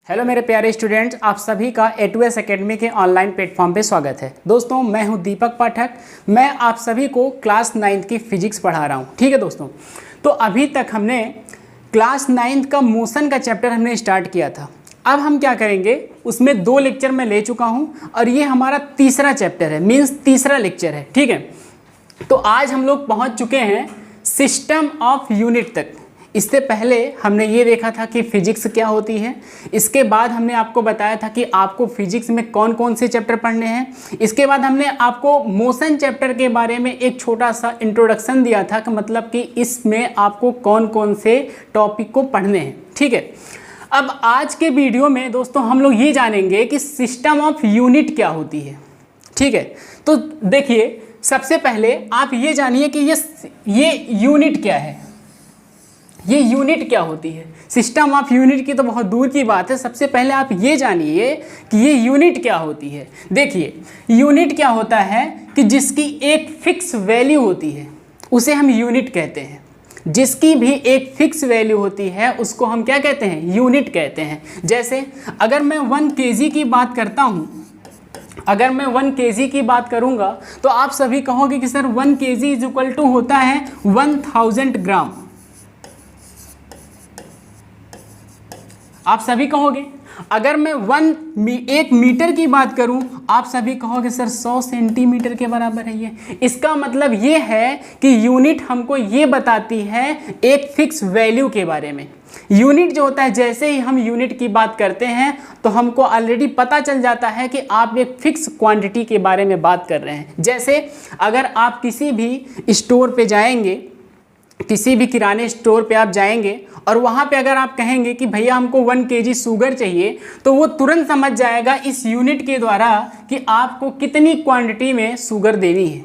Hello मेरे प्यारे students, आप सभी का A2S एकेडमी के ऑनलाइन प्लेटफॉर्म पे स्वागत है। दोस्तों, मैं हूं दीपक पाठक। मैं आप सभी को क्लास 9th की फिजिक्स पढ़ा रहा हूं। ठीक है दोस्तों, तो अभी तक हमने क्लास 9th का मोशन का चैप्टर हमने स्टार्ट किया था। अब हम क्या करेंगे, उसमें 2 लेक्चर मैं ले चुका हूँ और ये हमारा तीसरा चैप्टर है, मीन्स तीसरा लेक्चर है। ठीक है, तो आज हम लोग पहुँच चुके हैं सिस्टम ऑफ यूनिट तक। इससे पहले हमने ये देखा था कि फिजिक्स क्या होती है। इसके बाद हमने आपको बताया था कि आपको फिजिक्स में कौन कौन से चैप्टर पढ़ने हैं। इसके बाद हमने आपको मोशन चैप्टर के बारे में एक छोटा सा इंट्रोडक्शन दिया था कि मतलब कि इसमें आपको कौन कौन से टॉपिक को पढ़ने हैं। ठीक है, अब आज के वीडियो में दोस्तों हम लोग ये जानेंगे कि सिस्टम ऑफ यूनिट क्या होती है। ठीक है, तो देखिए, सबसे पहले आप ये जानिए कि ये यूनिट क्या है, ये यूनिट क्या होती है। सिस्टम ऑफ यूनिट की तो बहुत दूर की बात है। सबसे पहले आप ये जानिए कि ये यूनिट क्या होती है। देखिए, यूनिट क्या होता है कि जिसकी एक फिक्स वैल्यू होती है उसे हम यूनिट कहते हैं। जिसकी भी एक फिक्स वैल्यू होती है उसको हम क्या कहते हैं, यूनिट कहते हैं। जैसे अगर मैं 1 kg की बात करता हूँ, अगर मैं 1 kg की बात करूँगा तो आप सभी कहोगे कि sir 1 kg is equal to होता है 1000 ग्राम। आप सभी कहोगे। अगर मैं 1 मीटर की बात करूं, आप सभी कहोगे सर 100 सेंटीमीटर के बराबर है ये। इसका मतलब ये है कि यूनिट हमको ये बताती है एक फिक्स वैल्यू के बारे में। यूनिट जो होता है, जैसे ही हम यूनिट की बात करते हैं तो हमको ऑलरेडी पता चल जाता है कि आप एक फिक्स क्वांटिटी के बारे में बात कर रहे हैं। जैसे अगर आप किसी भी स्टोर पे जाएंगे, किसी भी किराने स्टोर पे आप जाएंगे और वहाँ पे अगर आप कहेंगे कि भैया हमको 1 kg शुगर चाहिए, तो वो तुरंत समझ जाएगा इस यूनिट के द्वारा कि आपको कितनी क्वांटिटी में शुगर देनी है।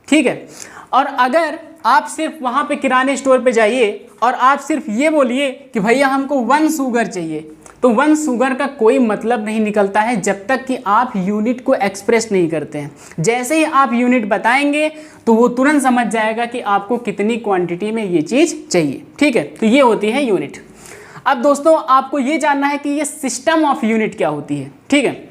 ठीक है, और अगर आप सिर्फ वहाँ पे किराने स्टोर पे जाइए और आप सिर्फ ये बोलिए कि भैया हमको 1 शुगर चाहिए, तो 1 शुगर का कोई मतलब नहीं निकलता है जब तक कि आप यूनिट को एक्सप्रेस नहीं करते हैं। जैसे ही आप यूनिट बताएंगे तो वो तुरंत समझ जाएगा कि आपको कितनी क्वांटिटी में ये चीज़ चाहिए। ठीक है, तो ये होती है यूनिट। अब दोस्तों, आपको ये जानना है कि ये सिस्टम ऑफ यूनिट क्या होती है। ठीक है,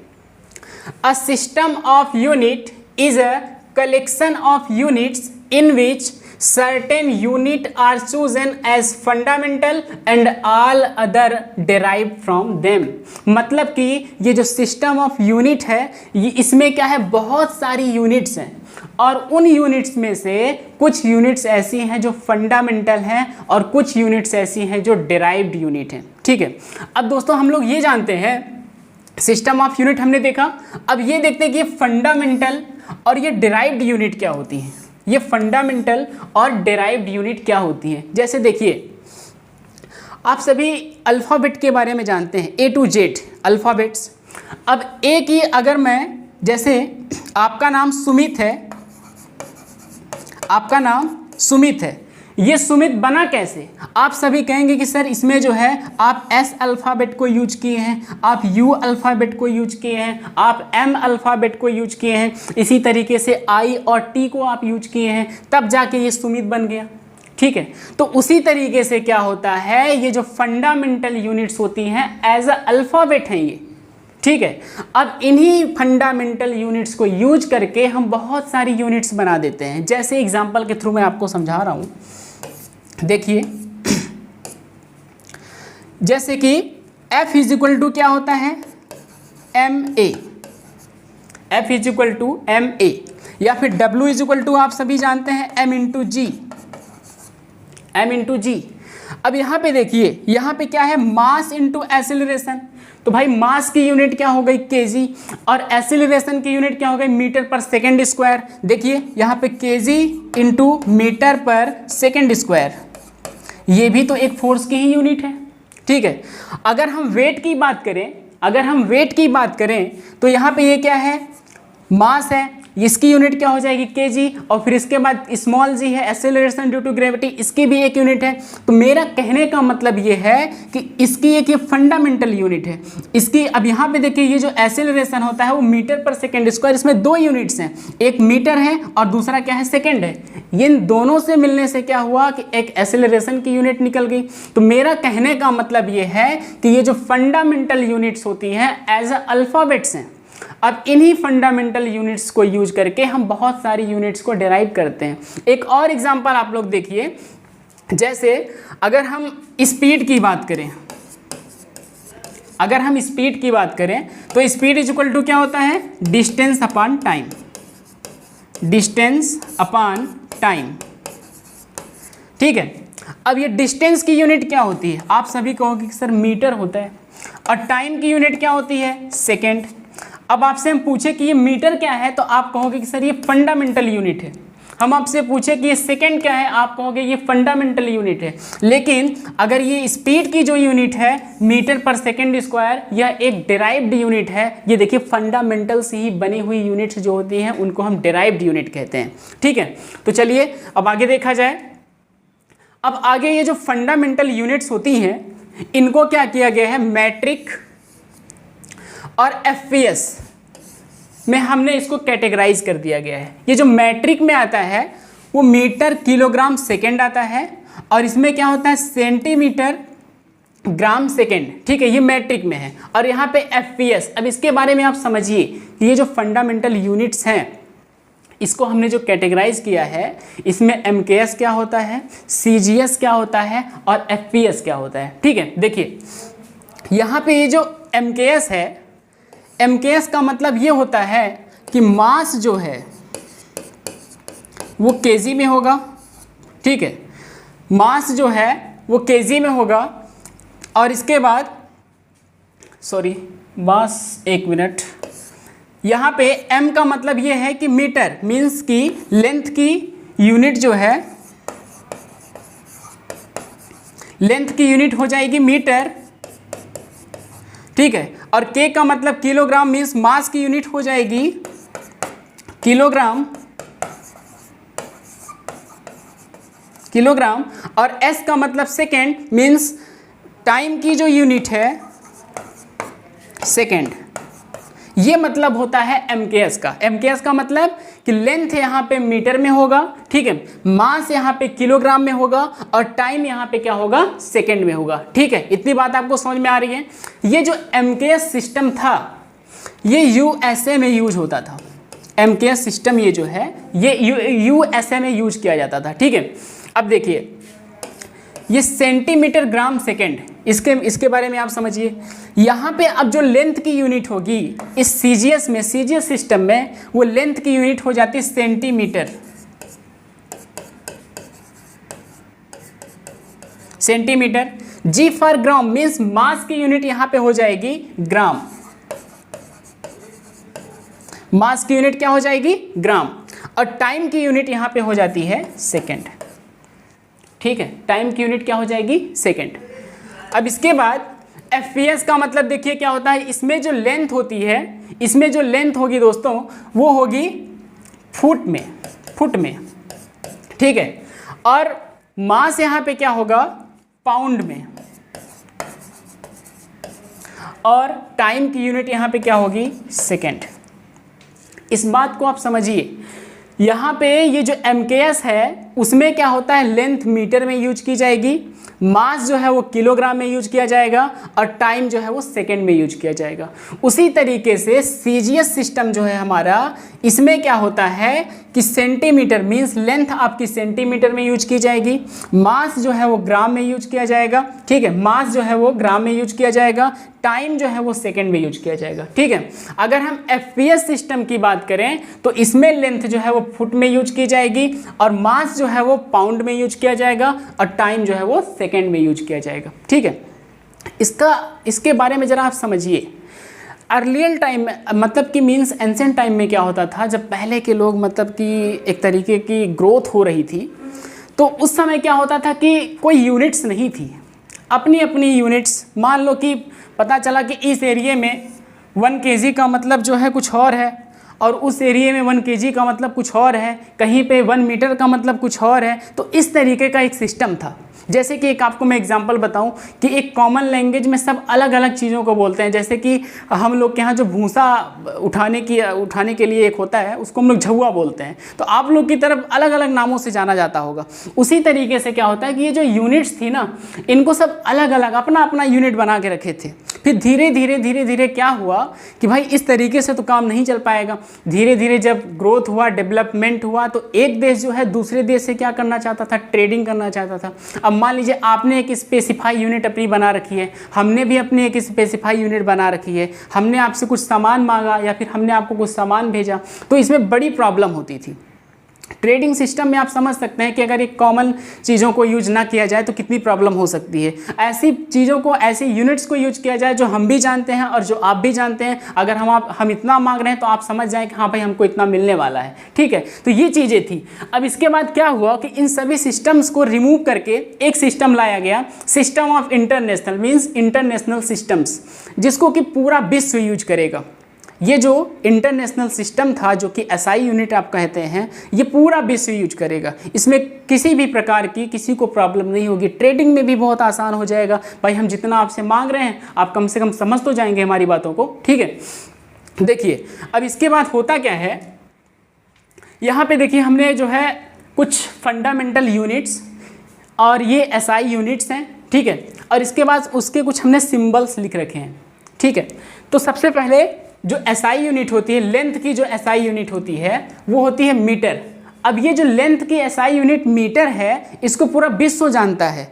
a system of unit is a collection of units in which certain unit are chosen as fundamental and all other derived from them। मतलब कि ये जो सिस्टम ऑफ यूनिट है, ये इसमें क्या है, बहुत सारी यूनिट्स हैं और उन यूनिट्स में से कुछ यूनिट्स ऐसी हैं जो फंडामेंटल हैं और कुछ यूनिट्स ऐसी हैं जो डिराइव्ड यूनिट हैं। ठीक है, अब दोस्तों हम लोग ये जानते हैं, सिस्टम ऑफ यूनिट हमने देखा। अब ये देखते हैं कि ये फंडामेंटल और ये डिराइव्ड यूनिट क्या होती हैं। ये फंडामेंटल और डिराइव्ड यूनिट क्या होती हैं। जैसे देखिए, आप सभी अल्फ़ाबेट के बारे में जानते हैं, A to Z अल्फ़ाबेट्स। अब ए की अगर मैं, जैसे आपका नाम सुमित है, आपका नाम सुमित है, ये सुमित बना कैसे। आप सभी कहेंगे कि सर इसमें जो है आप S अल्फ़ाबेट को यूज किए हैं, आप U अल्फ़ाबेट को यूज किए हैं, आप M अल्फ़ाबेट को यूज किए हैं, इसी तरीके से I और T को आप यूज किए हैं, तब जाके ये सुमित बन गया। ठीक है, तो उसी तरीके से क्या होता है, ये जो फंडामेंटल यूनिट्स होती हैं एज अ अल्फ़ाबेट हैं ये। ठीक है, अब इन्हीं फंडामेंटल यूनिट्स को यूज करके हम बहुत सारी यूनिट्स बना देते हैं। जैसे एग्जांपल के थ्रू मैं आपको समझा रहा हूँ। देखिए, जैसे कि F इज इक्वल टू क्या होता है, MA। F is equal to MA, या फिर W इज इक्वल टू आप सभी जानते हैं M इंटू जी, M इंटू जी। अब यहाँ पे देखिए, यहाँ पे क्या है, मास इंटू एसिलरेशन। तो भाई मास की यूनिट क्या हो गई, केजी, और एसिलरेशन की यूनिट क्या हो गई, मीटर पर सेकेंड स्क्वायर। देखिए यहाँ पे केजी इंटू मीटर पर सेकेंड स्क्वायर, ये भी तो एक फोर्स की ही यूनिट है। ठीक है, अगर हम वेट की बात करें, अगर हम वेट की बात करें तो यहाँ पे ये क्या है, मास है, इसकी यूनिट क्या हो जाएगी केजी, और फिर इसके बाद स्मॉल जी है एक्सेलरेशन ड्यू टू ग्रेविटी, इसकी भी एक यूनिट है। तो मेरा कहने का मतलब ये है कि इसकी एक ये फंडामेंटल यूनिट है इसकी। अब यहाँ पे देखिए ये जो एक्सेलरेशन होता है वो मीटर पर सेकेंड स्क्वायर, इसमें दो यूनिट्स हैं, एक मीटर है और दूसरा क्या है सेकेंड है। इन दोनों से मिलने से क्या हुआ कि एक एक्सेलरेशन की यूनिट निकल गई। तो मेरा कहने का मतलब ये है कि ये जो फंडामेंटल यूनिट्स होती हैं एज अ अल्फाबेट्स हैं। अब इन्हीं फंडामेंटल यूनिट्स को यूज करके हम बहुत सारी यूनिट्स को डिराइव करते हैं। एक और एग्जांपल आप लोग देखिए, जैसे अगर हम स्पीड की बात करें, अगर हम स्पीड की बात करें तो स्पीड इज इक्वल टू क्या होता है, distance upon time, distance upon time, ठीक है। अब ये डिस्टेंस की यूनिट क्या होती है, आप सभी कहोगे कि सर मीटर होता है, और टाइम की यूनिट क्या होती है, सेकेंड। अब आपसे हम पूछे कि ये मीटर क्या है तो आप कहोगे कि सर ये फंडामेंटल यूनिट है। हम आपसे पूछे कि ये सेकेंड क्या है, आप कहोगे ये फंडामेंटल यूनिट है। लेकिन अगर ये स्पीड की जो यूनिट है मीटर पर सेकेंड स्क्वायर, यह एक डिराइव्ड यूनिट है। ये देखिए फंडामेंटल से ही बनी हुई यूनिट्स जो होती हैं उनको हम डिराइव्ड यूनिट कहते हैं, ठीक है। तो चलिए अब आगे देखा जाए। अब आगे ये जो फंडामेंटल यूनिट्स होती हैं इनको क्या किया गया है, मैट्रिक और एफपीएस में हमने इसको कैटेगराइज कर दिया गया है। ये जो मैट्रिक में आता है वो मीटर किलोग्राम सेकेंड आता है, और इसमें क्या होता है सेंटीमीटर ग्राम सेकेंड, ठीक है, ये मैट्रिक में है। और यहाँ पे एफपीएस, अब इसके बारे में आप समझिए कि ये जो फंडामेंटल यूनिट्स हैं इसको हमने जो कैटेगराइज किया है इसमें एमकेएस क्या होता है, सीजीएस क्या होता है और एफपीएस क्या होता है, ठीक है। देखिए यहाँ पे ये जो एमकेएस है, एमकेएस का मतलब ये होता है कि मास जो है वो केजी में होगा, ठीक है, मास जो है वो केजी में होगा। और इसके बाद मास, एक मिनट, यहाँ पे m का मतलब ये है कि मीटर, मीन्स की लेंथ की यूनिट जो है, लेंथ की यूनिट हो जाएगी मीटर, ठीक है। और k का मतलब किलोग्राम, मीन्स मास की यूनिट हो जाएगी किलोग्राम, किलोग्राम। और s का मतलब सेकेंड, मीन्स टाइम की जो यूनिट है सेकेंड। ये मतलब होता है एमकेएस का। एमकेएस का मतलब कि लेंथ यहाँ पे मीटर में होगा, ठीक है, मास यहाँ पे किलोग्राम में होगा और टाइम यहाँ पे क्या होगा, सेकंड में होगा, ठीक है। इतनी बात आपको समझ में आ रही है। ये जो एमकेएस सिस्टम था ये यूएसए में यूज होता था। एमकेएस सिस्टम ये जो है ये यूएसए में यूज किया जाता था, ठीक है। अब देखिए ये सेंटीमीटर ग्राम सेकेंड, इसके बारे में आप समझिए। यहाँ पे अब जो लेंथ की यूनिट होगी इस सीजीएस में, सीजीएस सिस्टम में, वो लेंथ की यूनिट हो जाती है centimetre, centimetre. G for gram, means mass की यूनिट यहाँ पे हो जाएगी ग्राम, मास की यूनिट क्या हो जाएगी, ग्राम। और टाइम की यूनिट यहाँ पे हो जाती है सेकेंड, ठीक है, टाइम की यूनिट क्या हो जाएगी, सेकेंड। अब इसके बाद एफपीएस का मतलब देखिए क्या होता है, इसमें जो लेंथ होती है, इसमें जो लेंथ होगी दोस्तों वो होगी फुट में, फुट में, ठीक है। और मास यहाँ पे क्या होगा, पाउंड में। और टाइम की यूनिट यहाँ पे क्या होगी, सेकेंड। इस बात को आप समझिए। यहाँ पे ये जो एमकेएस है उसमें क्या होता है, लेंथ मीटर में यूज की जाएगी, मास जो है वो किलोग्राम में यूज किया जाएगा और टाइम जो है वो सेकंड में यूज किया जाएगा। उसी तरीके से सीजीएस सिस्टम जो है हमारा, इसमें क्या होता है कि सेंटीमीटर, मींस लेंथ आपकी सेंटीमीटर में यूज की जाएगी, मास जो है वो ग्राम में यूज किया जाएगा, ठीक है, मास जो है वो ग्राम में यूज किया जाएगा, टाइम जो है वो सेकंड में यूज किया जाएगा, ठीक है। अगर हम एफपीएस सिस्टम की बात करें तो इसमें लेंथ जो है वो फुट में यूज की जाएगी और मास जो है वो पाउंड में यूज किया जाएगा और टाइम जो है वो सेकंड में यूज किया जाएगा, ठीक है। इसके बारे में जरा आप समझिए। अर्लियल टाइम में, मतलब कि मीन्स एंशिएंट टाइम में क्या होता था, जब पहले के लोग मतलब कि एक तरीके की ग्रोथ हो रही थी, तो उस समय क्या होता था कि कोई यूनिट्स नहीं थी, अपनी अपनी यूनिट्स। मान लो कि पता चला कि इस एरिया में 1 kg का मतलब जो है कुछ और है और उस एरिया में 1 kg का मतलब कुछ और है, कहीं पे 1 मीटर का मतलब कुछ और है। तो इस तरीके का एक सिस्टम था। जैसे कि एक आपको मैं एग्जांपल बताऊं कि एक कॉमन लैंग्वेज में सब अलग अलग चीज़ों को बोलते हैं। जैसे कि हम लोग के यहाँ जो भूसा उठाने के लिए एक होता है, उसको हम लोग झौआ बोलते हैं। तो आप लोग की तरफ अलग अलग नामों से जाना जाता होगा। उसी तरीके से क्या होता है कि ये जो यूनिट्स थी ना, इनको सब अलग अलग अपना अपना यूनिट बना के रखे थे। फिर धीरे धीरे क्या हुआ कि भाई इस तरीके से तो काम नहीं चल पाएगा। धीरे धीरे जब ग्रोथ हुआ, डेवलपमेंट हुआ, तो एक देश जो है दूसरे देश से क्या करना चाहता था, ट्रेडिंग करना चाहता था। अब मान लीजिए आपने एक स्पेसिफाई यूनिट अपनी बना रखी है, हमने भी अपनी एक स्पेसिफाई यूनिट बना रखी है, हमने आपसे कुछ सामान मांगा या फिर हमने आपको कुछ सामान भेजा, तो इसमें बड़ी प्रॉब्लम होती थी। ट्रेडिंग सिस्टम में आप समझ सकते हैं कि अगर एक कॉमन चीज़ों को यूज ना किया जाए तो कितनी प्रॉब्लम हो सकती है। ऐसी चीज़ों को, ऐसी यूनिट्स को यूज किया जाए जो हम भी जानते हैं और जो आप भी जानते हैं। अगर हम इतना मांग रहे हैं तो आप समझ जाएं कि हाँ भाई हमको इतना मिलने वाला है, ठीक है। तो ये चीज़ें थी। अब इसके बाद क्या हुआ कि इन सभी सिस्टम्स को रिमूव करके एक सिस्टम लाया गया, system of international, means international systems, जिसको कि पूरा विश्व यूज करेगा। ये जो इंटरनेशनल सिस्टम था, जो कि एसआई यूनिट आप कहते हैं, ये पूरा विश्व यूज करेगा। इसमें किसी भी प्रकार की किसी को प्रॉब्लम नहीं होगी। ट्रेडिंग में भी बहुत आसान हो जाएगा। भाई हम जितना आपसे मांग रहे हैं आप कम से कम समझ तो जाएंगे हमारी बातों को, ठीक है। देखिए अब इसके बाद होता क्या है, यहाँ पे देखिए हमने जो है कुछ फंडामेंटल यूनिट्स और ये एसआई यूनिट्स हैं, ठीक है। और इसके बाद उसके कुछ हमने सिंबल्स लिख रखे हैं, ठीक है। तो सबसे पहले जो एसआई यूनिट होती है, लेंथ की जो एसआई यूनिट होती है वो होती है मीटर। अब ये जो लेंथ की एसआई यूनिट मीटर है, इसको पूरा विश्व जानता है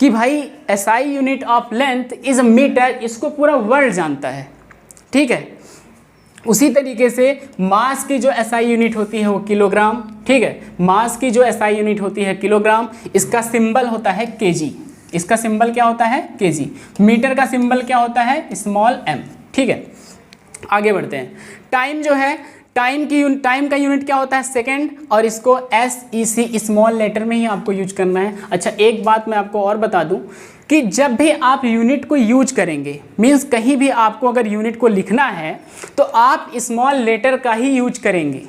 कि भाई SI unit of length is a metre, इसको पूरा वर्ल्ड जानता है, ठीक है। उसी तरीके से मास की जो एसआई यूनिट होती है वो किलोग्राम, ठीक है। मास की जो एसआई यूनिट होती है किलोग्राम, इसका सिंबल होता है केजी। इसका सिंबल क्या होता है, केजी। मीटर का सिंबल क्या होता है, स्मॉल एम, ठीक है। आगे बढ़ते हैं। टाइम जो है, टाइम का यूनिट क्या होता है, सेकंड, और इसको SEC स्मॉल लेटर में ही आपको यूज करना है। अच्छा एक बात मैं आपको और बता दूं कि जब भी आप यूनिट को यूज करेंगे, मीन्स कहीं भी आपको अगर यूनिट को लिखना है तो आप स्मॉल लेटर का ही यूज करेंगे,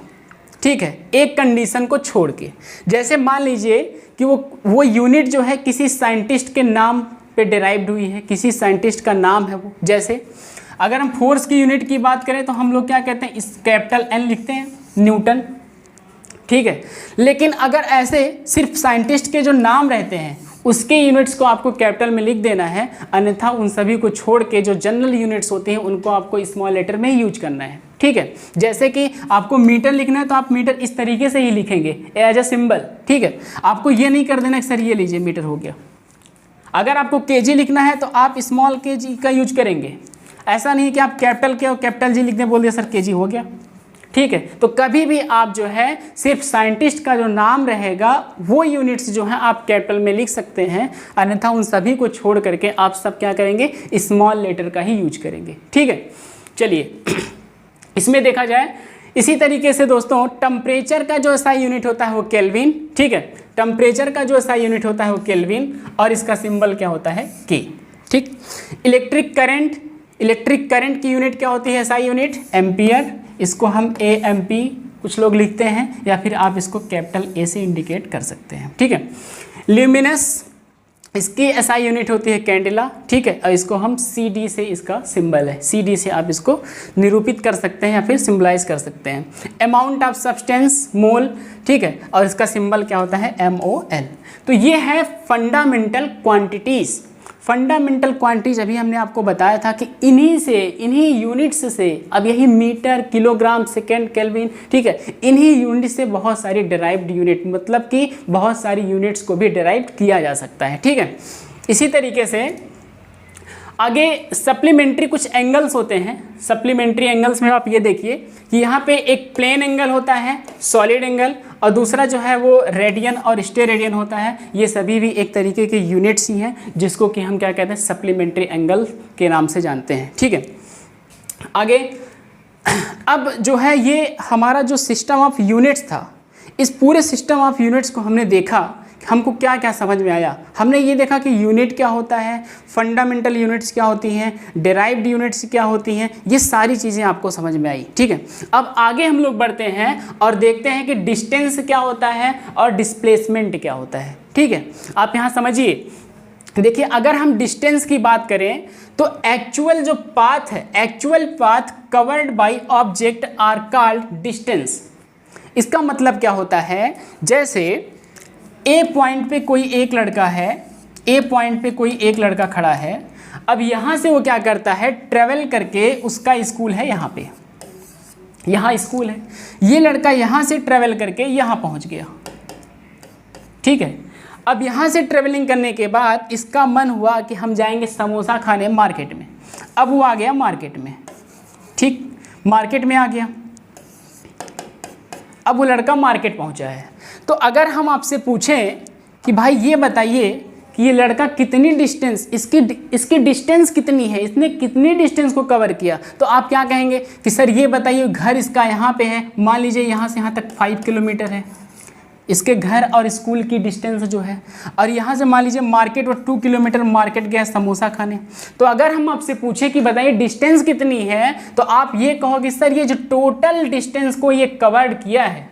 ठीक है, एक कंडीशन को छोड़ के। जैसे मान लीजिए कि वो यूनिट जो है किसी साइंटिस्ट के नाम पे डिराइव्ड हुई है, किसी साइंटिस्ट का नाम है वो। जैसे अगर हम फोर्स की यूनिट की बात करें तो हम लोग क्या कहते हैं, इस कैपिटल N लिखते हैं, न्यूटन, ठीक है। लेकिन अगर ऐसे सिर्फ साइंटिस्ट के जो नाम रहते हैं उसके यूनिट्स को आपको कैपिटल में लिख देना है, अन्यथा उन सभी को छोड़ के जो जनरल यूनिट्स होती हैं उनको आपको स्मॉल लेटर में ही यूज करना है, ठीक है। जैसे कि आपको मीटर लिखना है तो आप मीटर इस तरीके से ही लिखेंगे एज अ सिंबल, ठीक है। आपको ये नहीं कर देना कि सर ये लीजिए मीटर हो गया। अगर आपको केजी लिखना है तो आप स्मॉल केजी का यूज करेंगे। ऐसा नहीं कि आप कैपिटल के और कैपिटल जी लिखने बोल दिया सर केजी हो गया, ठीक है। तो कभी भी आप जो है सिर्फ साइंटिस्ट का जो नाम रहेगा वो यूनिट्स जो है आप कैपिटल में लिख सकते हैं, अन्यथा उन सभी को छोड़ करके आप सब क्या करेंगे, स्मॉल लेटर का ही यूज करेंगे, ठीक है। चलिए इसमें देखा जाए इसी तरीके से दोस्तों, टेम्परेचर का जो एसआई यूनिट होता है वो केल्विन, ठीक है। टेम्परेचर का जो एसआई यूनिट होता है वो केल्विन, और इसका सिंबल क्या होता है, के, ठीक। इलेक्ट्रिक करंट की यूनिट क्या होती है, एसआई यूनिट, एम्पियर, इसको हम AMP कुछ लोग लिखते हैं, या फिर आप इसको कैपिटल A से इंडिकेट कर सकते हैं, ठीक है। ल्यूमिनस, इसकी एसआई यूनिट होती है कैंडेला, ठीक है। और इसको हम CD से, इसका सिंबल है CD से आप इसको निरूपित कर सकते हैं या फिर सिंबलाइज कर सकते हैं। अमाउंट ऑफ सब्सटेंस, मोल, ठीक है। और इसका सिंबल क्या होता है, MOL। तो ये है फंडामेंटल क्वांटिटीज़। फंडामेंटल क्वांटिटीज अभी हमने आपको बताया था कि इन्हीं यूनिट्स से, अब यही मीटर, किलोग्राम, सेकेंड, केल्विन, ठीक है, इन्हीं यूनिट से बहुत सारी डिराइव्ड यूनिट, मतलब कि बहुत सारी यूनिट्स को भी डिराइव किया जा सकता है, ठीक है। इसी तरीके से आगे सप्लीमेंट्री कुछ एंगल्स होते हैं। सप्लीमेंट्री एंगल्स में आप ये देखिए कि यहाँ पे एक प्लेन एंगल होता है, सॉलिड एंगल, और दूसरा जो है वो रेडियन और स्टेरेडियन होता है। ये सभी भी एक तरीके के यूनिट्स ही हैं जिसको कि हम क्या कहते हैं, सप्लीमेंट्री एंगल के नाम से जानते हैं, ठीक है। आगे अब जो है ये हमारा जो सिस्टम ऑफ यूनिट्स था, इस पूरे सिस्टम ऑफ यूनिट्स को हमने देखा हमको क्या क्या समझ में आया? हमने ये देखा कि यूनिट क्या होता है, फंडामेंटल यूनिट्स क्या होती हैं, डेराइव्ड यूनिट्स क्या होती हैं, ये सारी चीज़ें आपको समझ में आई। ठीक है, अब आगे हम लोग बढ़ते हैं और देखते हैं कि डिस्टेंस क्या होता है और डिस्प्लेसमेंट क्या होता है। ठीक है, आप यहाँ समझिए, देखिए अगर हम डिस्टेंस की बात करें तो एक्चुअल जो पाथ है, actual path covered by object are called distance. इसका मतलब क्या होता है, जैसे ए पॉइंट पे कोई एक लड़का है, ए पॉइंट पे कोई एक लड़का खड़ा है, अब यहाँ से वो क्या करता है, ट्रेवल करके, उसका स्कूल है यहाँ पे, यहाँ स्कूल है, ये लड़का यहाँ से ट्रेवल करके यहाँ पहुँच गया। ठीक है, अब यहाँ से ट्रेवलिंग करने के बाद इसका मन हुआ कि हम जाएंगे समोसा खाने मार्केट में। अब वो आ गया मार्केट में, ठीक, मार्केट में आ गया, अब वो लड़का मार्केट पहुँचा है। तो अगर हम आपसे पूछें कि भाई ये बताइए कि ये लड़का कितनी डिस्टेंस, इसकी डिस्टेंस कितनी है, इसने कितनी डिस्टेंस को कवर किया, तो आप क्या कहेंगे कि सर ये बताइए, घर इसका यहाँ पे है, मान लीजिए यहाँ से यहाँ तक 5 किलोमीटर है इसके घर और स्कूल की डिस्टेंस जो है, और यहाँ से मान लीजिए मार्केट और 2 किलोमीटर मार्केट गया समोसा खाने। तो अगर हम आपसे पूछे कि बताइए डिस्टेंस कितनी है, तो आप ये कहोगे सर ये जो टोटल डिस्टेंस को ये कवर्ड किया है,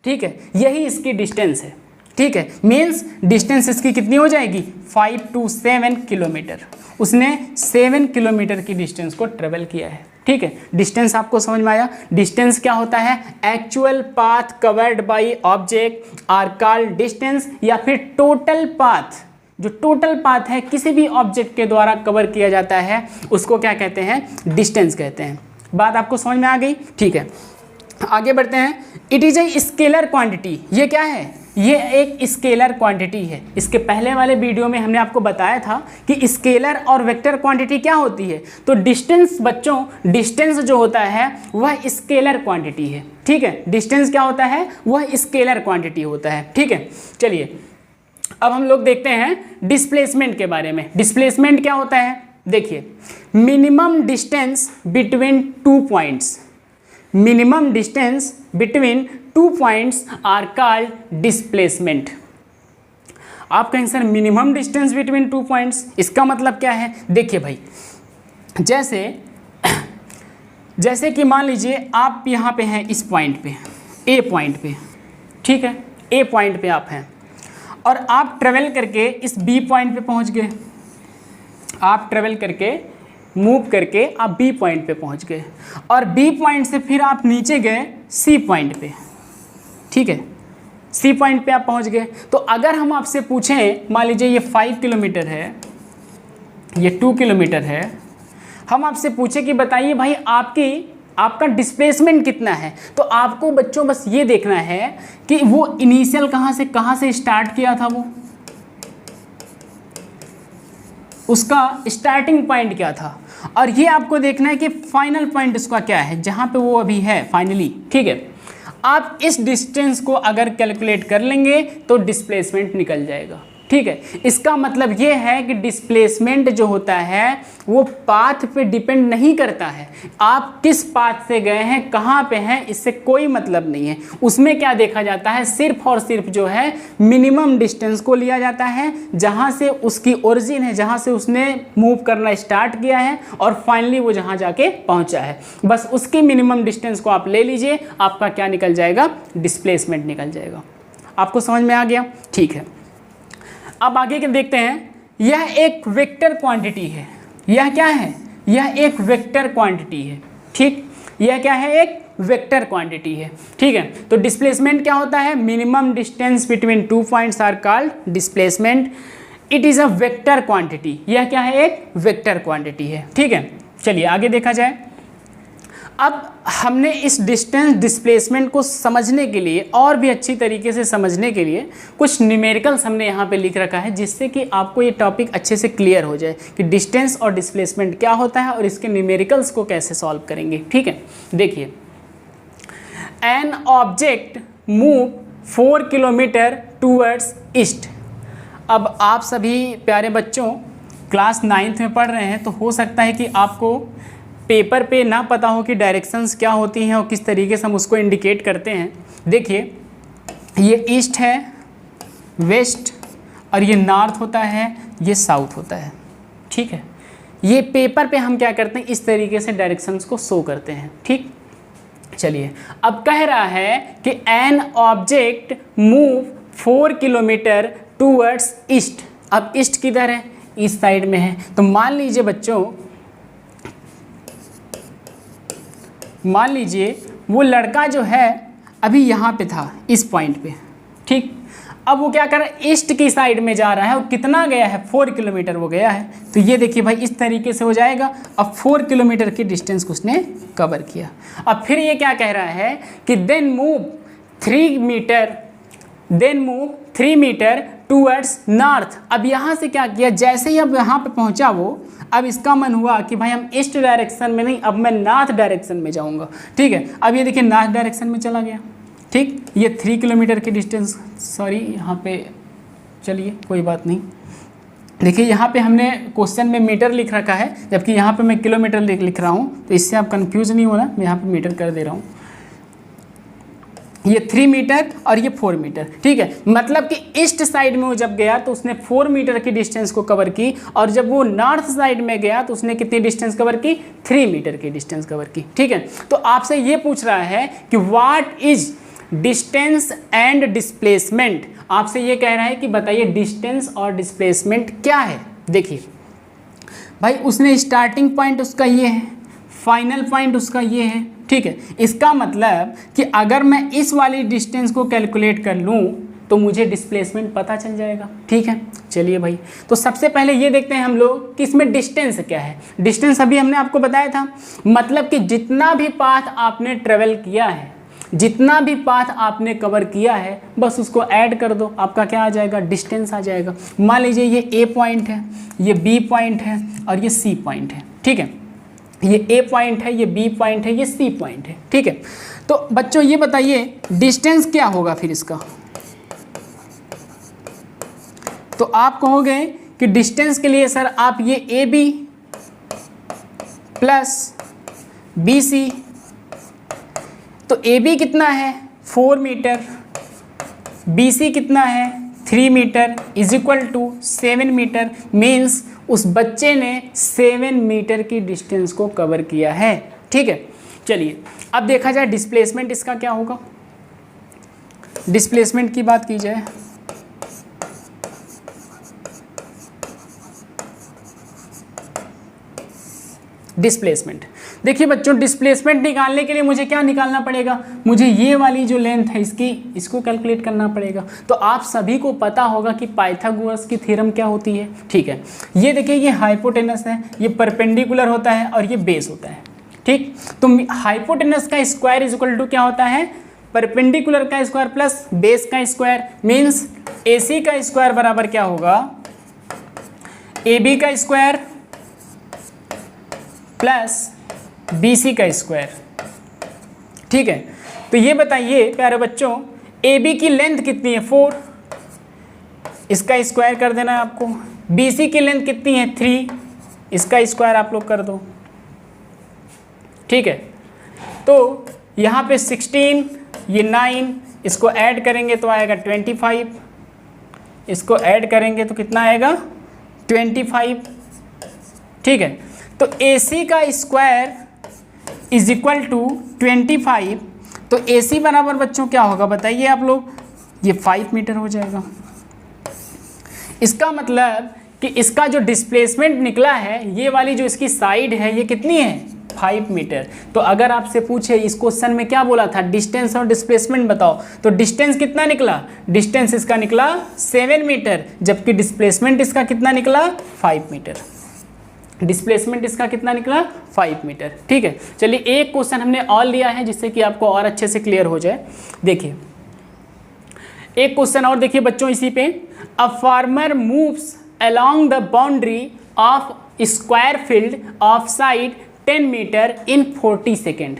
ठीक है, यही इसकी डिस्टेंस है। ठीक है, मीन्स डिस्टेंस इसकी कितनी हो जाएगी, 5 to 7 किलोमीटर। उसने 7 किलोमीटर की डिस्टेंस को ट्रेवल किया है। ठीक है, डिस्टेंस आपको समझ में आया? डिस्टेंस क्या होता है, actual path covered by object are called distance, या फिर टोटल पाथ, जो टोटल पाथ है किसी भी ऑब्जेक्ट के द्वारा कवर किया जाता है उसको क्या कहते हैं, डिस्टेंस कहते हैं। बात आपको समझ में आ गई? ठीक है, आगे बढ़ते हैं। It is a scalar quantity, ये क्या है, ये एक स्केलर क्वांटिटी है। इसके पहले वाले वीडियो में हमने आपको बताया था कि स्केलर और वेक्टर क्वांटिटी क्या होती है। तो डिस्टेंस बच्चों, डिस्टेंस जो होता है वह स्केलर क्वांटिटी है। ठीक है, डिस्टेंस क्या होता है, वह स्केलर क्वांटिटी होता है। ठीक है, चलिए अब हम लोग देखते हैं डिस्प्लेसमेंट के बारे में। डिस्प्लेसमेंट क्या होता है, देखिए, minimum distance between 2 points, minimum distance between 2 points are called displacement. आप कहें sir minimum distance between 2 points, इसका मतलब क्या है? देखिए भाई, जैसे कि मान लीजिए आप यहाँ पे हैं, इस पॉइंट पे, ए पॉइंट पे, ठीक है, ए पॉइंट पे आप हैं, और आप ट्रेवल करके इस बी पॉइंट पे पहुँच गए। आप ट्रेवल करके मूव करके आप बी पॉइंट पे पहुंच गए, और बी पॉइंट से फिर आप नीचे गए सी पॉइंट पे। ठीक है, सी पॉइंट पे आप पहुंच गए। तो अगर हम आपसे पूछें, मान लीजिए ये 5 किलोमीटर है, ये 2 किलोमीटर है, हम आपसे पूछें कि बताइए भाई आपका डिस्प्लेसमेंट कितना है, तो आपको बच्चों बस ये देखना है कि वो इनिशियल कहाँ से स्टार्ट किया था, वो उसका स्टार्टिंग पॉइंट क्या था, और ये आपको देखना है कि फाइनल पॉइंट उसका क्या है, जहाँ पे वो अभी है फाइनली। ठीक है, आप इस डिस्टेंस को अगर कैलकुलेट कर लेंगे तो डिस्प्लेसमेंट निकल जाएगा। ठीक है, इसका मतलब ये है कि डिस्प्लेसमेंट जो होता है वो पाथ पे डिपेंड नहीं करता है, आप किस पाथ से गए हैं, कहाँ पे हैं, इससे कोई मतलब नहीं है। उसमें क्या देखा जाता है, सिर्फ और सिर्फ जो है मिनिमम डिस्टेंस को लिया जाता है, जहाँ से उसकी ओरिजिन है, जहाँ से उसने मूव करना स्टार्ट किया है और फाइनली वो जहाँ जाके पहुँचा है, बस उसकी मिनिमम डिस्टेंस को आप ले लीजिए, आपका क्या निकल जाएगा, डिस्प्लेसमेंट निकल जाएगा। आपको समझ में आ गया? ठीक है, अब आगे के देखते हैं। यह एक वेक्टर क्वांटिटी है। यह क्या है, यह एक वेक्टर क्वांटिटी है। ठीक, यह क्या है, एक वेक्टर क्वांटिटी है। ठीक है, तो डिस्प्लेसमेंट क्या होता है, minimum distance between 2 points are called displacement. It is a vector quantity. यह क्या है, एक वेक्टर क्वांटिटी है। ठीक है, चलिए आगे देखा जाए। अब हमने इस डिस्टेंस डिस्प्लेसमेंट को समझने के लिए, और भी अच्छी तरीके से समझने के लिए, कुछ न्यूमेरिकल्स हमने यहाँ पे लिख रखा है, जिससे कि आपको ये टॉपिक अच्छे से क्लियर हो जाए कि डिस्टेंस और डिस्प्लेसमेंट क्या होता है और इसके न्यूमेरिकल्स को कैसे सॉल्व करेंगे। ठीक है, देखिए, an object move 4 kilometre towards east. अब आप सभी प्यारे बच्चों क्लास 9th में पढ़ रहे हैं, तो हो सकता है कि आपको पेपर पे ना पता हो कि डायरेक्शंस क्या होती हैं और किस तरीके से हम उसको इंडिकेट करते हैं। देखिए, ये ईस्ट है, वेस्ट, और ये नॉर्थ होता है, ये साउथ होता है। ठीक है, ये पेपर पे हम क्या करते हैं, इस तरीके से डायरेक्शंस को शो करते हैं। ठीक, चलिए अब कह रहा है कि an object move 4 kilometre towards east. अब ईस्ट किधर है, इस साइड में है। तो मान लीजिए बच्चों, मान लीजिए वो लड़का जो है अभी यहाँ पे था, इस पॉइंट पे। ठीक, अब वो क्या कर रहा है, ईस्ट की साइड में जा रहा है। वो कितना गया है, 4 किलोमीटर वो गया है। तो ये देखिए भाई, इस तरीके से हो जाएगा। अब 4 किलोमीटर की डिस्टेंस को उसने कवर किया। अब फिर ये क्या कह रहा है कि then move 3 metre towards north. अब यहाँ से क्या किया, जैसे ही अब यहाँ पे पहुँचा वो, अब इसका मन हुआ कि भाई हम ईस्ट डायरेक्शन में नहीं, अब मैं नॉर्थ डायरेक्शन में जाऊँगा। ठीक है, अब ये देखिए नॉर्थ डायरेक्शन में चला गया। ठीक, ये 3 किलोमीटर की डिस्टेंस, सॉरी यहाँ पे, चलिए कोई बात नहीं। देखिए यहाँ पे हमने क्वेश्चन में मीटर लिख रखा है, जबकि यहाँ पे मैं किलोमीटर लिख रहा हूँ, तो इससे आप कंफ्यूज नहीं होना, मैं यहाँ पे मीटर कर दे रहा हूँ। ये 3 मीटर और ये 4 मीटर। ठीक है, मतलब कि ईस्ट साइड में वो जब गया तो उसने 4 मीटर की डिस्टेंस को कवर की, और जब वो नॉर्थ साइड में गया तो उसने कितनी डिस्टेंस कवर की, 3 मीटर की डिस्टेंस कवर की। ठीक है, तो आपसे ये पूछ रहा है कि what is distance and displacement. आपसे ये कह रहा है कि बताइए डिस्टेंस और डिस्प्लेसमेंट क्या है। देखिए भाई, उसने स्टार्टिंग पॉइंट उसका ये है, फाइनल पॉइंट उसका ये है। ठीक है, इसका मतलब कि अगर मैं इस वाली डिस्टेंस को कैलकुलेट कर लूँ तो मुझे डिस्प्लेसमेंट पता चल जाएगा। ठीक है, चलिए भाई, तो सबसे पहले ये देखते हैं हम लोग कि इसमें डिस्टेंस क्या है। डिस्टेंस अभी हमने आपको बताया था, मतलब कि जितना भी पाथ आपने ट्रेवल किया है, जितना भी पाथ आपने कवर किया है, बस उसको ऐड कर दो, आपका क्या आ जाएगा, डिस्टेंस आ जाएगा। मान लीजिए ये ए पॉइंट है, ये बी पॉइंट है और ये सी पॉइंट है। ठीक है, ये ए पॉइंट है, ये बी पॉइंट है, ये सी पॉइंट है। ठीक है, तो बच्चों ये बताइए डिस्टेंस क्या होगा फिर इसका। तो आप कहोगे कि डिस्टेंस के लिए सर आप ये A B plus B C, तो ए बी कितना है 4 मीटर, बी सी कितना है 3 metre, is equal to 7 metre. Means उस बच्चे ने 7 मीटर की डिस्टेंस को कवर किया है। ठीक है, चलिए अब देखा जाए डिस्प्लेसमेंट इसका क्या होगा। डिस्प्लेसमेंट की बात की जाए, डिस्प्लेसमेंट, देखिए बच्चों डिस्प्लेसमेंट निकालने के लिए मुझे क्या निकालना पड़ेगा, मुझे ये वाली जो लेंथ है इसको कैलकुलेट करना पड़ेगा। तो आप सभी को पता होगा कि पाइथागोरस की थ्योरम क्या होती है। ठीक है, ये देखिए ये हाइपोटेनस है, ये परपेंडिकुलर होता है और ये बेस होता है। ठीक, तो हाइपोटेनस का स्क्वायर इज इक्वल टू क्या होता है, परपेंडिकुलर का स्क्वायर प्लस बेस का स्क्वायर। मीन्स ए सी का स्क्वायर बराबर क्या होगा, ए बी का स्क्वायर प्लस बी सी का स्क्वायर। ठीक है, तो ये बताइए प्यारे बच्चों, ए बी की लेंथ कितनी है 4, इसका स्क्वायर कर देना है आपको। बी सी की लेंथ कितनी है 3, इसका स्क्वायर आप लोग कर दो। ठीक है, तो यहाँ पे 16, ये 9, इसको ऐड करेंगे तो आएगा 25, इसको ऐड करेंगे तो कितना आएगा 25। ठीक है, तो ए सी का स्क्वायर इज इक्वल टू 25, तो ए सी बराबर बच्चों क्या होगा बताइए आप लोग, ये 5 मीटर हो जाएगा। इसका मतलब कि इसका जो डिस्प्लेसमेंट निकला है, ये वाली जो इसकी साइड है ये कितनी है 5 मीटर। तो अगर आपसे पूछे इस क्वेश्चन में क्या बोला था, डिस्टेंस और डिस्प्लेसमेंट बताओ, तो डिस्टेंस कितना निकला, डिस्टेंस इसका निकला 7 मीटर, जबकि डिस्प्लेसमेंट इसका कितना निकला 5 मीटर। डिस्प्लेसमेंट इसका कितना निकला 5 मीटर। ठीक है, चलिए एक क्वेश्चन हमने और लिया है जिससे कि आपको और अच्छे से क्लियर हो जाए। देखिए एक क्वेश्चन और देखिए बच्चों इसी पे, a farmer moves along the boundary of square field of side 10 metre in 40 second.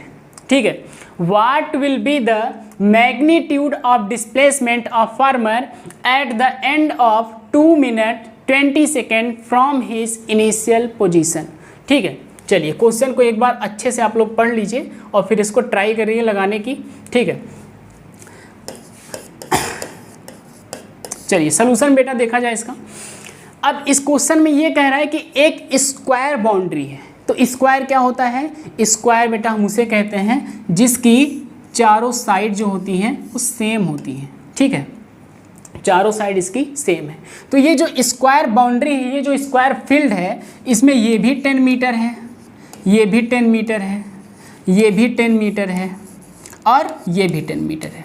ठीक है, what will be the magnitude of displacement of farmer at the end of 2 minute 20 second from his initial position. ठीक है, चलिए question को एक बार अच्छे से आप लोग पढ़ लीजिए और फिर इसको ट्राई करिए लगाने की। ठीक है, चलिए सलूशन बेटा देखा जाए इसका। अब इस क्वेश्चन में ये कह रहा है कि एक स्क्वायर बाउंड्री है। तो स्क्वायर क्या होता है? स्क्वायर बेटा हम उसे कहते हैं जिसकी चारों साइड जो होती हैं वो सेम होती हैं, ठीक है, चारों साइड इसकी सेम है। तो ये जो स्क्वायर बाउंड्री है, ये जो स्क्वायर फील्ड है, इसमें ये भी 10 मीटर है, ये भी 10 मीटर है, ये भी 10 मीटर है और ये भी 10 मीटर है।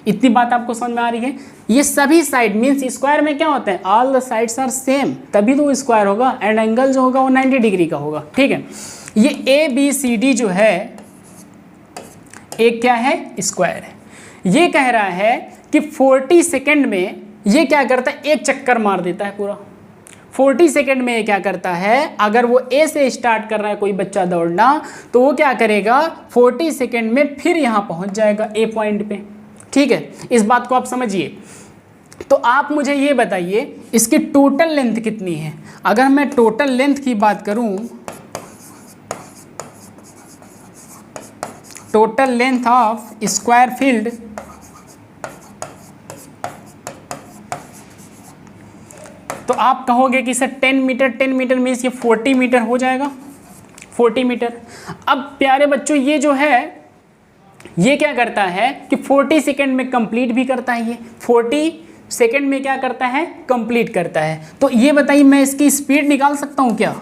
इतनी बात आपको समझ में आ रही है? ये सभी साइड मीन्स स्क्वायर में क्या होता है, all the sides are same, तभी तो स्क्वायर होगा, एंड एंगल जो होगा वो 90 डिग्री का होगा, ठीक है। ये ABCD जो है एक क्या है, स्क्वायर है। ये कह रहा है कि 40 सेकेंड में ये क्या करता है, एक चक्कर मार देता है पूरा। 40 सेकेंड में ये क्या करता है, अगर वो A से स्टार्ट कर रहा है कोई बच्चा दौड़ना, तो वो क्या करेगा 40 सेकेंड में फिर यहाँ पहुँच जाएगा A पॉइंट पे, ठीक है। इस बात को आप समझिए। तो आप मुझे ये बताइए इसकी टोटल लेंथ कितनी है। अगर मैं टोटल लेंथ की बात करूं, total length of square field, तो आप कहोगे कि सर 10 मीटर मीन्स ये 40 मीटर हो जाएगा, 40 मीटर। अब प्यारे बच्चों ये जो है ये क्या करता है कि 40 सेकेंड में कंप्लीट भी करता है, ये 40 सेकेंड में क्या करता है, कंप्लीट करता है। तो ये बताइए मैं इसकी स्पीड निकाल सकता हूँ क्या?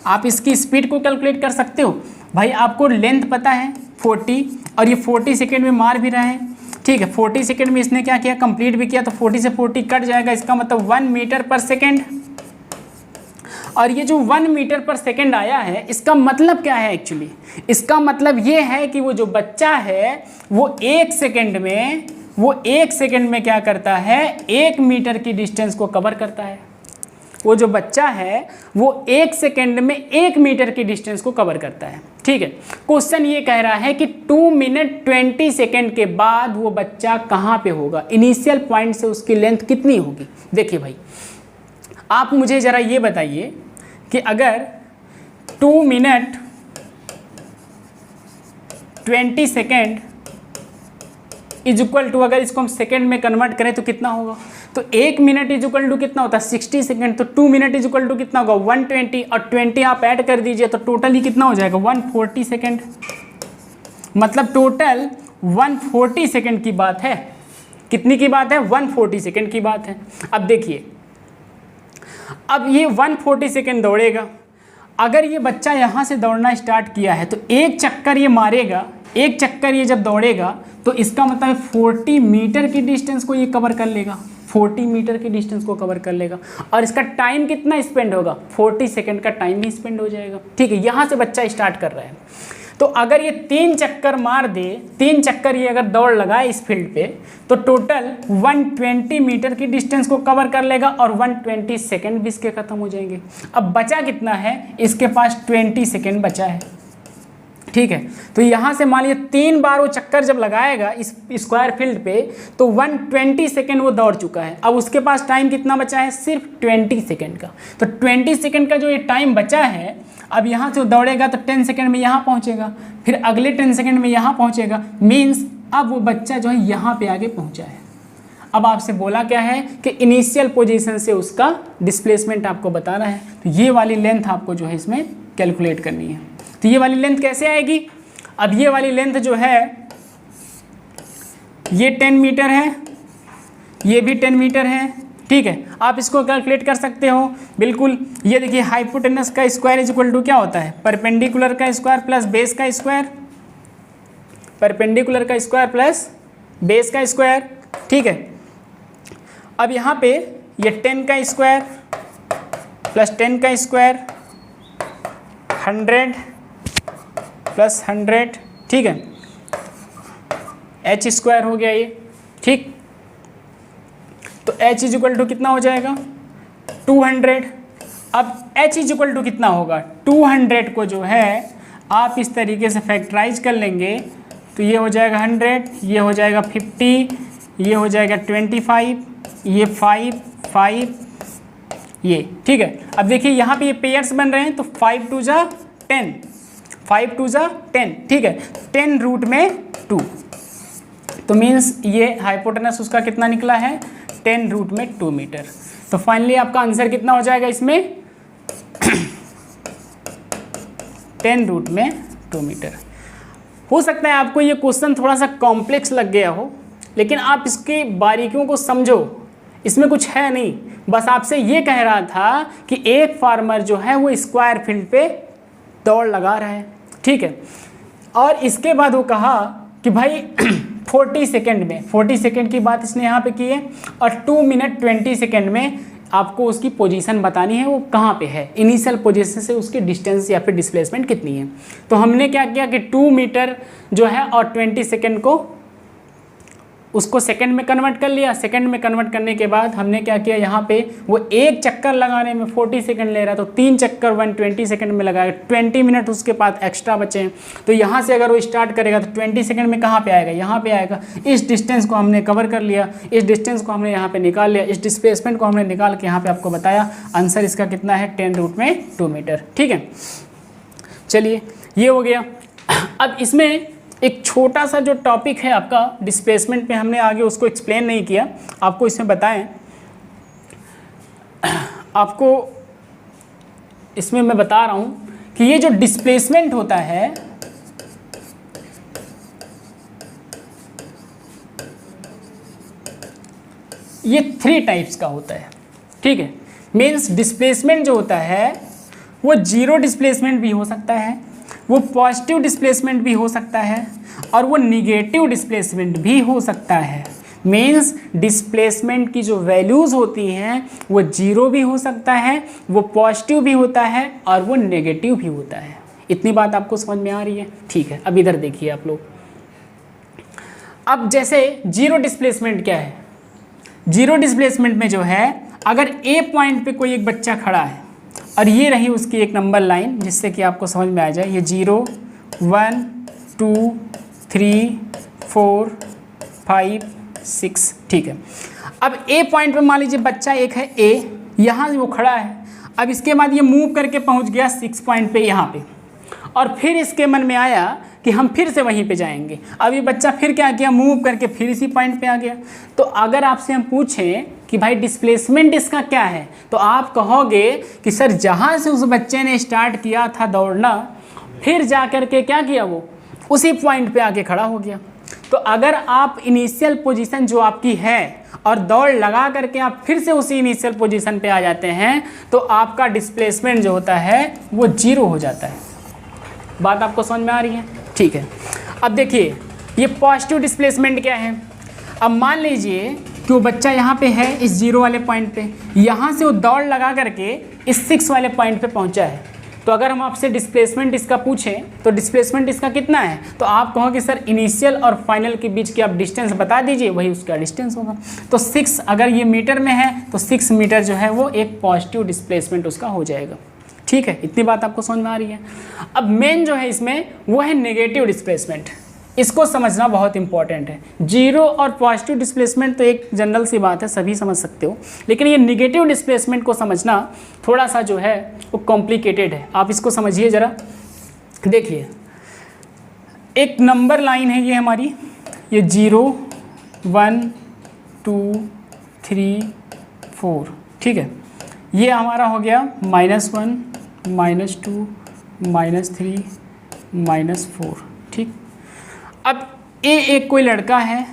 आप इसकी स्पीड को कैलकुलेट कर सकते हो? भाई आपको लेंथ पता है 40 और ये 40 सेकेंड में मार भी रहा है, ठीक है। 40 सेकेंड में इसने क्या किया, कंप्लीट भी किया, तो 40 से 40 कट जाएगा, इसका मतलब 1 मीटर पर सेकेंड। और ये जो 1 मीटर पर सेकेंड आया है इसका मतलब क्या है एक्चुअली? इसका मतलब ये है कि वो जो बच्चा है वो एक सेकेंड में क्या करता है, 1 मीटर की डिस्टेंस को कवर करता है। वो जो बच्चा है वो 1 सेकेंड में 1 मीटर की डिस्टेंस को कवर करता है, ठीक है। क्वेश्चन ये कह रहा है कि 2 मिनट 20 सेकेंड के बाद वो बच्चा कहाँ पे होगा, इनिशियल पॉइंट से उसकी लेंथ कितनी होगी। देखिए भाई आप मुझे ज़रा ये बताइए कि अगर 2 minute 20 second is equal to, अगर इसको हम सेकेंड में कन्वर्ट करें तो कितना होगा, तो 1 मिनट इज इक्वल टू कितना होता है 60 सेकेंड, तो 2 मिनट इज इक्वल टू कितना होगा 120, और 20 आप ऐड कर दीजिए तो टोटल ही कितना हो जाएगा 140 सेकेंड। मतलब टोटल 140 सेकेंड की बात है। कितनी की बात है, 140 सेकेंड की बात है। अब देखिए अब ये 140 सेकेंड दौड़ेगा। अगर ये बच्चा यहाँ से दौड़ना स्टार्ट किया है तो एक चक्कर ये मारेगा, एक चक्कर ये जब दौड़ेगा तो इसका मतलब 40 मीटर की डिस्टेंस को ये कवर कर लेगा, 40 मीटर की डिस्टेंस को कवर कर लेगा। और इसका टाइम कितना स्पेंड होगा, 40 सेकेंड का टाइम ही स्पेंड हो जाएगा, ठीक है। यहाँ से बच्चा स्टार्ट कर रहा है तो अगर ये 3 चक्कर मार दे, 3 चक्कर ये अगर दौड़ लगाए इस फील्ड पे, तो टोटल 120 मीटर की डिस्टेंस को कवर कर लेगा और 120 सेकेंड भी इसके खत्म हो जाएंगे। अब बचा कितना है, इसके पास 20 सेकेंड बचा है, ठीक है। तो यहाँ से मान लीजिए 3 बार वो चक्कर जब लगाएगा इस स्क्वायर फील्ड पे तो 120 सेकेंड वो दौड़ चुका है। अब उसके पास टाइम कितना बचा है, सिर्फ 20 सेकेंड का। तो 20 सेकेंड का जो ये टाइम बचा है, अब यहाँ से वो दौड़ेगा तो 10 सेकेंड में यहाँ पहुँचेगा, फिर अगले 10 सेकेंड में यहाँ पहुँचेगा, मीन्स अब वो बच्चा जो है यहाँ पे आगे पहुँचा है। अब आपसे बोला क्या है कि इनिशियल पोजीशन से उसका डिस्प्लेसमेंट आपको बताना है, तो ये वाली लेंथ आपको जो है इसमें कैलकुलेट करनी है। तो ये वाली लेंथ कैसे आएगी, अब ये वाली लेंथ जो है ये 10 मीटर है, ये भी 10 मीटर है, ठीक है। आप इसको कैलकुलेट कर सकते हो बिल्कुल। ये देखिए हाइपोटेनस का स्क्वायर इज इक्वल टू क्या होता है, परपेंडिकुलर का स्क्वायर प्लस बेस का स्क्वायर, परपेंडिकुलर का स्क्वायर प्लस बेस का स्क्वायर, ठीक है। अब यहाँ पे ये 10 का स्क्वायर प्लस 10 का स्क्वायर 100 प्लस 100, ठीक है, h स्क्वायर हो गया ये, ठीक। तो h इज इक्वल टू कितना हो जाएगा 200। अब h इज इक्वल टू कितना होगा, 200 को जो है आप इस तरीके से फैक्टराइज कर लेंगे तो ये हो जाएगा 100, ये हो जाएगा 50, ये हो जाएगा 25, ये 5 ये, ठीक है। अब देखिए यहाँ पे ये पेयर्स बन रहे हैं तो 5 2 जा 10, 5 2 जा 10, ठीक है, 10 रूट में 2, तो मीन्स ये हाइपोटेनस उसका कितना निकला है 10 रूट में 2 मीटर। तो फाइनली आपका आंसर कितना हो जाएगा इसमें 10 रूट में 2 मीटर। हो सकता है आपको ये क्वेश्चन थोड़ा सा कॉम्प्लेक्स लग गया हो, लेकिन आप इसकी बारीकियों को समझो, इसमें कुछ है नहीं, बस आपसे ये कह रहा था कि एक फार्मर जो है वो स्क्वायर फील्ड पे दौड़ लगा रहा है, ठीक है। और इसके बाद वो कहा कि भाई 40 सेकेंड में, 40 सेकेंड की बात इसने यहाँ पे की है, और 2 मिनट 20 सेकेंड में आपको उसकी पोजीशन बतानी है, वो कहाँ पे है, इनिशियल पोजीशन से उसकी डिस्टेंस या फिर डिस्प्लेसमेंट कितनी है। तो हमने क्या किया कि 2 मीटर जो है और 20 सेकेंड को उसको सेकंड में कन्वर्ट कर लिया। सेकंड में कन्वर्ट करने के बाद हमने क्या किया, यहाँ पे वो एक चक्कर लगाने में 40 सेकंड ले रहा है, तो 3 चक्कर 120 सेकंड में लगाएगा, 20 मिनट उसके पास एक्स्ट्रा बचे हैं। तो यहाँ से अगर वो स्टार्ट करेगा तो 20 सेकंड में कहाँ पे आएगा, यहाँ पे आएगा। इस डिस्टेंस को हमने कवर कर लिया, इस डिस्टेंस को हमने यहाँ पे निकाल लिया, इस डिस्प्लेसमेंट को हमने निकाल के यहाँ पे आपको बताया। आंसर इसका कितना है 10 रूट में 2 मीटर, ठीक है। चलिए ये हो गया। अब इसमें एक छोटा सा जो टॉपिक है आपका डिस्प्लेसमेंट पे, हमने आगे उसको एक्सप्लेन नहीं किया, आपको इसमें बताएं। आपको इसमें मैं बता रहा हूँ कि ये जो डिस्प्लेसमेंट होता है ये 3 टाइप्स का होता है, ठीक है। मीन्स डिस्प्लेसमेंट जो होता है वो जीरो डिस्प्लेसमेंट भी हो सकता है, वो पॉजिटिव डिस्प्लेसमेंट भी हो सकता है, और वो निगेटिव डिस्प्लेसमेंट भी हो सकता है। मीन्स डिस्प्लेसमेंट की जो वैल्यूज़ होती हैं वो जीरो भी हो सकता है, वो पॉजिटिव भी होता है, और वो नेगेटिव भी होता है। इतनी बात आपको समझ में आ रही है, ठीक है। अब इधर देखिए आप लोग। अब जैसे जीरो डिस्प्लेसमेंट क्या है, जीरो डिस्प्लेसमेंट में जो है अगर ए पॉइंट पे कोई एक बच्चा खड़ा है और ये रही उसकी एक नंबर लाइन, जिससे कि आपको समझ में आ जाए, ये 0 1 2 3 4 5 6, ठीक है। अब ए पॉइंट पे मान लीजिए बच्चा एक है ए, यहाँ वो खड़ा है। अब इसके बाद ये मूव करके पहुँच गया 6 पॉइंट पे यहाँ पे, और फिर इसके मन में आया कि हम फिर से वहीं पे जाएंगे। अब ये बच्चा फिर क्या किया, मूव करके फिर इसी पॉइंट पे आ गया। तो अगर आपसे हम पूछें कि भाई डिस्प्लेसमेंट इसका क्या है, तो आप कहोगे कि सर जहाँ से उस बच्चे ने स्टार्ट किया था दौड़ना, फिर जा कर के क्या किया, वो उसी पॉइंट पे आके खड़ा हो गया। तो अगर आप इनिशियल पोजीशन जो आपकी है और दौड़ लगा करके आप फिर से उसी इनिशियल पोजीशन पे आ जाते हैं, तो आपका डिस्प्लेसमेंट जो होता है वो जीरो हो जाता है। बात आपको समझ में आ रही है, ठीक है। अब देखिए ये पॉजिटिव डिस्प्लेसमेंट क्या है। अब मान लीजिए कि वो बच्चा यहाँ पे है इस जीरो वाले पॉइंट पे, यहाँ से वो दौड़ लगा करके इस 6 वाले पॉइंट पे पहुँचा है। तो अगर हम आपसे डिस्प्लेसमेंट इसका पूछें तो डिस्प्लेसमेंट इसका कितना है, तो आप कहोगे सर इनिशियल और फाइनल के बीच की आप डिस्टेंस बता दीजिए, वही उसका डिस्टेंस होगा। तो 6 अगर ये मीटर में है तो 6 मीटर जो है वो एक पॉजिटिव डिस्प्लेसमेंट उसका हो जाएगा, ठीक है। इतनी बात आपको समझ में आ रही है। अब मेन जो है इसमें वो है नेगेटिव डिस्प्लेसमेंट, इसको समझना बहुत इंपॉर्टेंट है। जीरो और पॉजिटिव डिस्प्लेसमेंट तो एक जनरल सी बात है, सभी समझ सकते हो, लेकिन ये नेगेटिव डिस्प्लेसमेंट को समझना थोड़ा सा जो है वो कॉम्प्लिकेटेड है। आप इसको समझिए ज़रा। देखिए एक नंबर लाइन है ये हमारी, ये 0 1 2 3 4, ठीक है। ये हमारा हो गया -1 -2 -3 -4, ठीक। अब एक कोई लड़का है,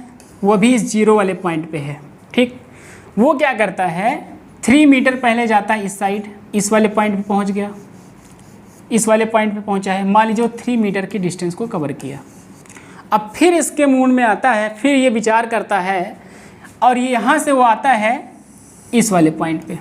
वो भी इस जीरो वाले पॉइंट पे है, ठीक। वो क्या करता है, 3 मीटर पहले जाता है इस साइड, इस वाले पॉइंट पे पहुंच गया, इस वाले पॉइंट पे पहुंचा है। मान लीजिए 3 मीटर की डिस्टेंस को कवर किया। अब फिर इसके मूड में आता है, फिर ये विचार करता है, और ये यहाँ से वो आता है इस वाले पॉइंट पे,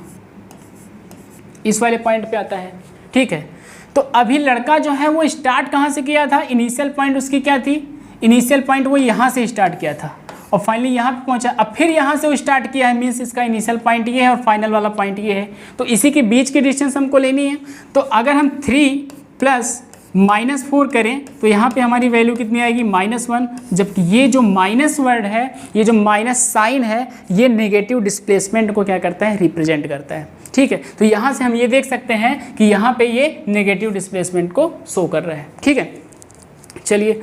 इस वाले पॉइंट पे आता है, ठीक है। तो अभी लड़का जो है वो स्टार्ट कहाँ से किया था, इनिशियल पॉइंट उसकी क्या थी, इनिशियल पॉइंट वो यहाँ से स्टार्ट किया था और फाइनली यहाँ पे पहुँचा। अब फिर यहाँ से वो स्टार्ट किया है, मीन्स इसका इनिशियल पॉइंट ये है और फाइनल वाला पॉइंट ये है। तो इसी के बीच की डिस्टेंस हमको लेनी है। तो अगर हम 3 + -4 करें तो यहाँ पे हमारी वैल्यू कितनी आएगी, -1। जबकि ये जो माइनस वर्ड है, ये जो माइनस साइन है, ये नेगेटिव डिस्प्लेसमेंट को क्या करता है, रिप्रेजेंट करता है, ठीक है। तो यहाँ से हम ये देख सकते हैं कि यहाँ पे ये नेगेटिव डिस्प्लेसमेंट को शो कर रहा है, ठीक है। चलिए